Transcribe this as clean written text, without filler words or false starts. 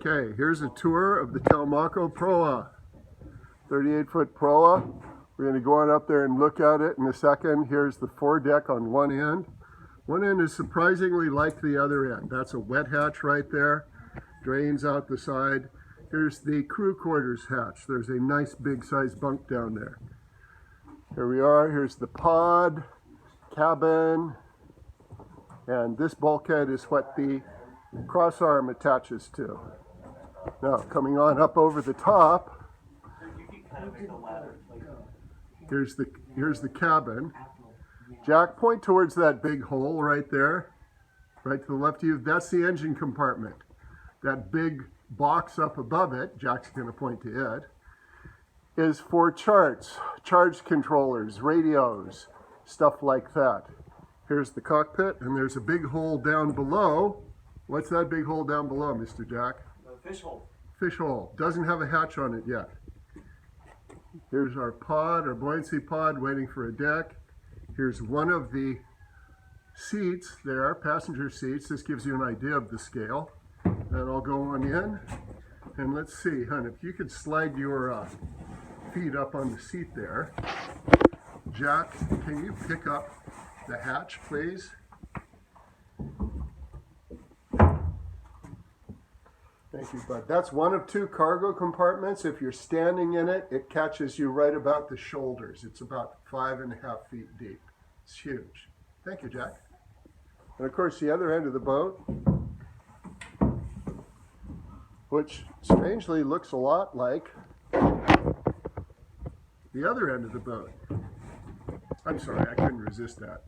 Okay, here's a tour of the Taumako proa, 38-foot proa. We're going to go on up there and look at it in a second. Here's the foredeck on one end. One end is surprisingly like the other end. That's a wet hatch right there, drains out the side. Here's the crew quarters hatch. There's a nice big size bunk down there. Here we are, here's the pod, cabin, and this bulkhead is what the cross arm attaches to. Now, coming on up over the top, here's the cabin. Jack, point towards that big hole right there, right to the left of you. That's the engine compartment. That big box up above it, Jack's going to point to it, is for charts, charge controllers, radios, stuff like that. Here's the cockpit, and there's a big hole down below. What's that big hole down below, Mr. Jack? Fish hole. Fish hole. Doesn't have a hatch on it yet. Here's our pod, our buoyancy pod, waiting for a deck. Here's one of the seats there, passenger seats. This gives you an idea of the scale. And I'll go on in, and let's see, hon, if you could slide your feet up on the seat there. Jack, can you pick up the hatch, please? Thank you, bud. That's one of two cargo compartments. If you're standing in it, it catches you right about the shoulders. It's about 5.5 feet deep. It's huge. Thank you, Jack. And of course, the other end of the boat, which strangely looks a lot like the other end of the boat. I'm sorry, I couldn't resist that.